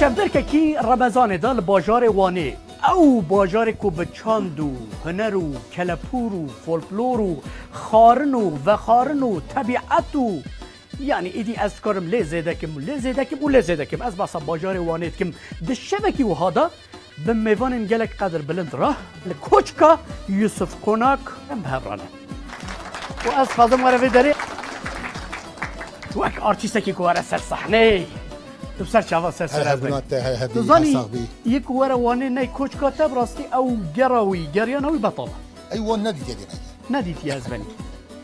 شبدركي رمضان ده الباجار واني او باجار کو بچاندو هنرو کلپورو فولکلورو خارنو و خارنو طبیعتو يعني ايدي اذكرم ليه زيدكم ليه زيدكم وليه زيدكم از بس باجار وانيتكم دشبكي وهذا بميفان جلك قدر بلند راه لكوچكا يوسف كوناك مهرانه واز خادم ورا في دري وك ارتيستكي كوارا سر صحنه تبصر شافا سر تظني يك ورا واني ناي كوچكا تبرستي او جراوي جريانوي بطل ايوه نادي يا ناديت يا زبني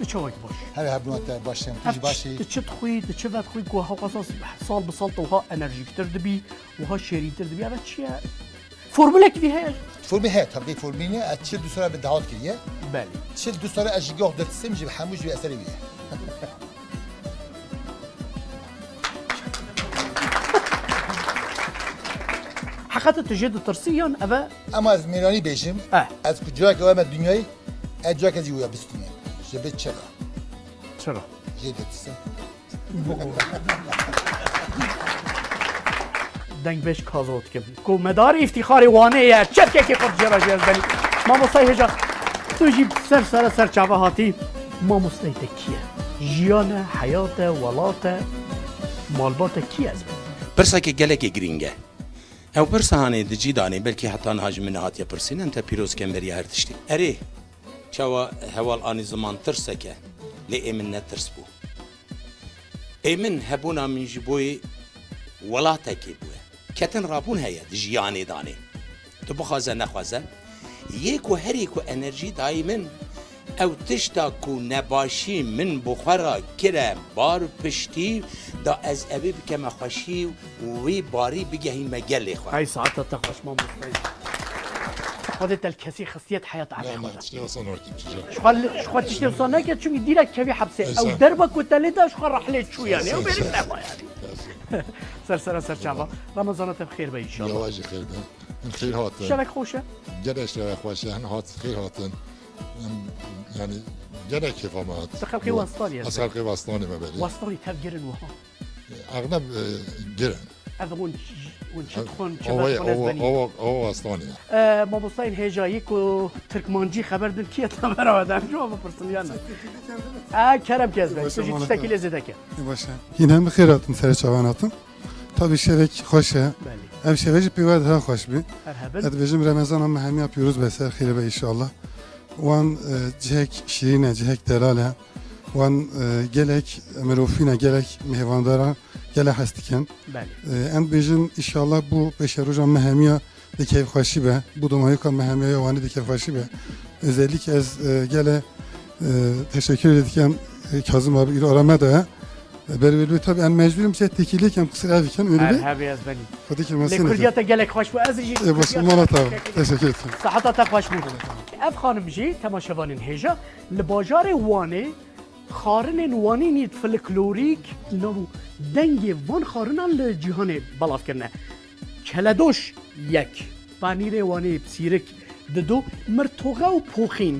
تشوك باش هذا هبنوت باشم تيجي باشي تشتخوي تشفت خوي كو ها قصص صال بصلته وها انرجي كتر دبي وها شيري تر دبي هذا شيء فرمولا كيفاش فرمي هات هبدي فرميني اتشد دو سنه بالدعوات كليه بالي تشد دو سنه اجي قاعد تسمج بحموش باثري بيه حقت تجد ترسيا ابا اما از ميراني بيجم از كجاك وما دنياي اجاك ازي ويا بستني جبت شرا شرا جدت السم دنگ بهش کازوت که کو مدار افتخاری وانه چرکه که خود جرا جزبنی ما مستهجا تو جیب سر چاوه هاتی ما مستهده کیه جیان حیات ولات مالبات کی از برسا که گلک گرینگه او برسا هانه دجی دانه بلکه حتی نهاج من هاتیا پرسین انت پیروز کمبری هر تشتی اره چاوا هوال آنی زمان ترسکه لی ایمن نترس بو ایمن هبونا من جبوی ولاتکی بوه کتن رابون هيا دجياني داني تو بخوازه نخوازه يكو هريكو انرجي دايما او تشتاكو نباشي من بخارا كرا بار پشتي دا از ابي بكما خوشي وي باري بجهي مجلي خو هاي ساعتها تخش ما مستعد خودت الكسي خاصية حياة عشان شو تشتي صناك شو يديرك كبي حبسه او دربك وتلدا شو رحلت شو يعني او بيرك يعني سر شعبا رمضانات بخير بإن شاء الله. واجي خير من خير هاتن. شبك خوشة؟ جدا شبك خوشة هن هات خير هاتن يعني جدا كيف ما هات. تخلقي واسطاني يا زلمة. تخلقي واسطاني ما بدي. واسطاني تفجرن وها. أغلب جرن. هذا ونشدخون هو واسطاني. ما بصين هجايك وتركمانجي خبر دن كيا تمرة ودم شو ما برسليانا. كرم كذب. تجي تشتكي لزدك. باشه. هنا بخيراتن سر شواناتن. طبعا شبك خوشه. ام شبكه پیواد ها خوش بی. اد بجم رمضان هم همه پیروز بسر خیره به ان شاء الله. وان جهك شیرینه جهك دلاله. وان گلک مروفینه گلک مهواندارا گله هستکن. ام بجم ان شاء الله بو بشروجان مهمیه دکیف خوشی به. bu domayı kan mehemiye vani dikef خوشی به. özellikle az gele teşekkür ediyorum Kazım abi ile aramada. Berber tabii en mecburum şey tekiliyken kısır eviken öyle bir. Abi yazbani. Hadi ki mesela. Lekurdiyata gelek hoş bu azıcık. Başımdan tabii. Teşekkür ederim. Sıhhata takvaş bu. Ev hanımcı temaşavanın heja. Lbajarı vani خارن وانی نیت فلکلوریک نو دنگ وان خارنان لجهان بلاف کرنه کلدوش یک پانیر وانی بسیرک دو مرتوغا و پوخین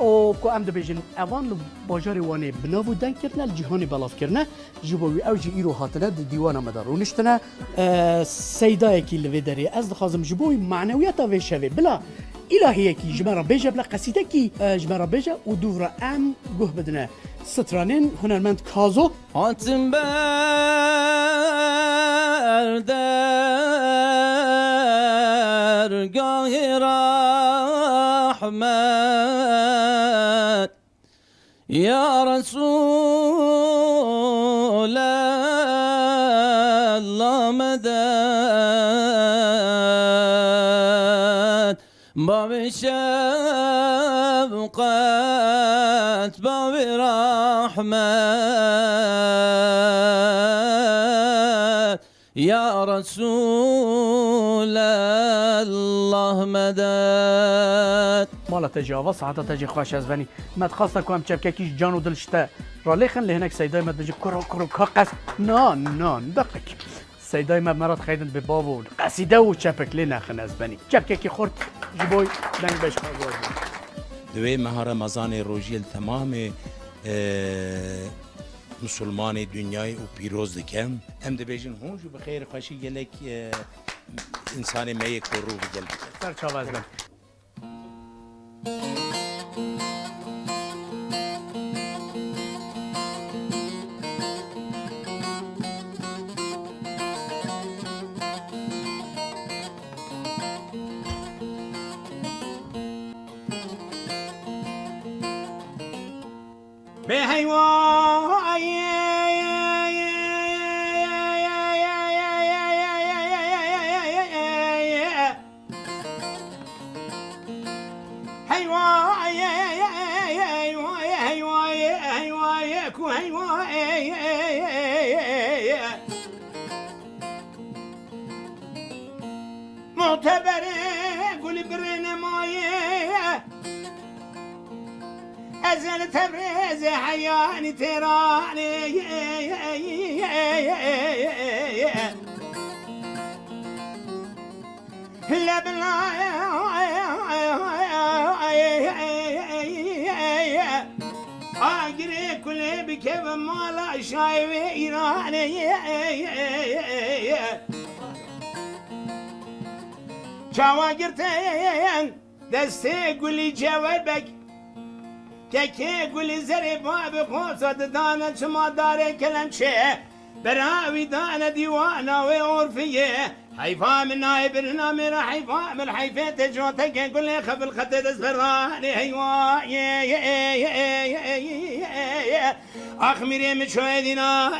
او کو ام دبیجن اوان باجار وانی بناو دنگ کرنه لجهان بلاف کرنه جبوی اوجی ایرو هاتنه دیوان مدارونشتنه سیدای کی لودری از خازم جبوی معنویت و شوی بلا إلهي كي جمرة بيجا بلا قصيدة كي جمرة بيجا ودورة أم جه بدنا سترانين هنرمند كازو عتم بردر قاهي رحمت يا رسول الله مدد باب شفقت باب رحمت يا رسول الله مدد مالا تجاوز ساعتا تجي خوش از بني ما تخاصة كوام شبكة كيش جانو دلشتا راليخن لهناك سيداي ما تجي كرو كرو كاقس نان دقيق سيداي ما مرات خيدن ببابو قصيدة وشبك لنا خن از بني شبكة كي خورت جبوي دنگ بش خواهد دوی ماه رمضان روژیل تمام مسلمان dünyayı و پیروز دکم ام دبیجن هونج و بخیر خوشی گلک انسان میک و رو بگل بکل سرچاواز بن معتبره گل برنمایه ازل تبرز حیانی ترانه آگری کلی بکه و مالا شایوه ایرانه چاوا گرتن دسته گلی جوابک که گلی زری باب خوصد دانه چما داره کلنچه براوی دانه دیوانا و عرفیه حیفا من نایبرنا من حیفا من حیفه جوتك كل خبل خد دسبراني هيوا اخ مريم شويدنا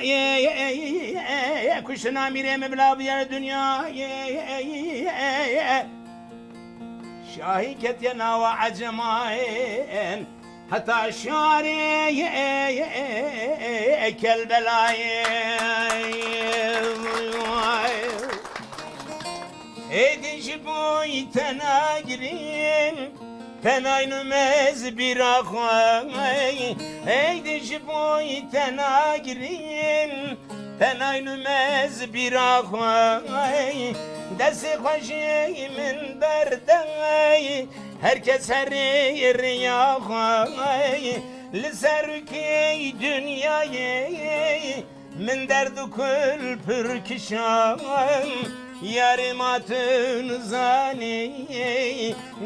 كشنا مريم بلا بيا الدنيا شاهي كتنا وعجماين حتى الشاري كالبلاي Edi jiboy tenagirin Tenaynu bir akvay Edi jiboy tenagirin Tenaynu bir akvay Desi khoşimin berdey Herkes her yeri yakvay Liserki dünyayı Min derdu kül pürkişan Yarım atın zani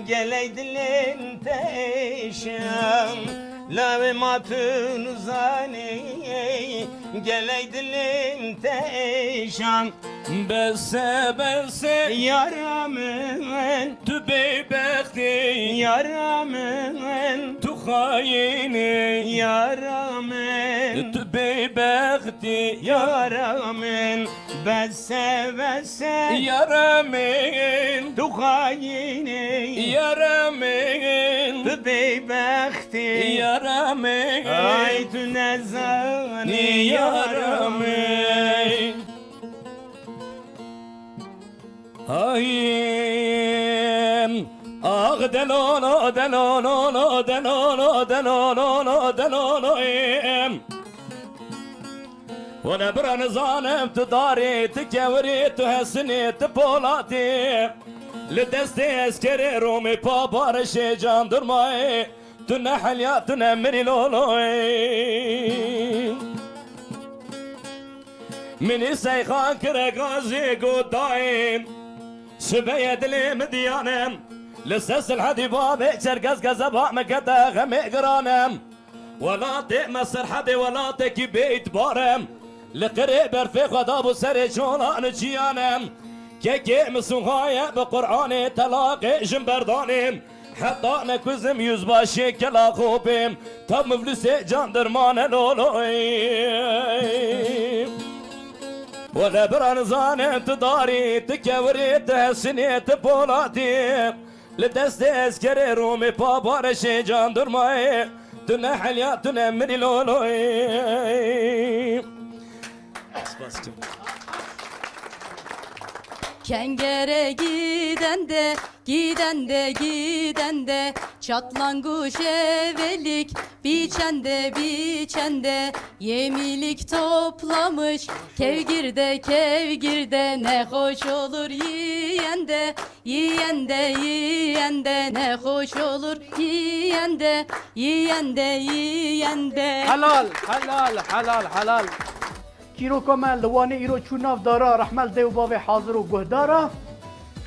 Geleydilin teşan Lavim atın zani Geleydilin teşan Besse besse Yaramın tu beybekti Yaramın tu khayini Yaramın tu beybekti Yaramın Besse besse Yaramin Tuhayini Yaramin Beybekti Yaramin Ay tünezani Yaramin Ayim Ah denono denono denono denono denono وانا برا نظانم تداري تكوري تحسني تبولاتي لدستي اسكري رومي بابار شي جاندرماي تنحل يا تنمري لولوي مني سيخان كرقازي قدايم شبيه دلي مديانم لسس الحدي بابك شرقز قزبها مكتا غمي قرانم ولا تأمسر حدي ولا تكي بيت بارم لقريب رفيق ودابو سري شولان جيانم كيكي مسوهاية بقرآني تلاقي جنبرداني حتى نكوزم يزباشي كلا خوبيم تب مفلسي جاندرمان لولوي ولا برانزان تداري تكوري تحسني تبولاتي لدستي اسكري رومي بابارشي جاندرماي تنحل يا تنمري لولوي Kengere giden de, giden de, giden de Çatlanguş evelik biçende biçende yemilik toplamış. Kevgirde kevgirde ne hoş olur yiyende, yiyende yiyende ne hoş olur yiyende, yiyende yiyende. حلال حلال حلال حلال كيرو كمان لواني إيرو تشوناف دارا رحمل ديو بابي حاضر وقهدارا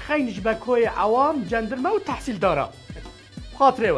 خينش بكوي عوام جندرما وتحصيل دارا خاطري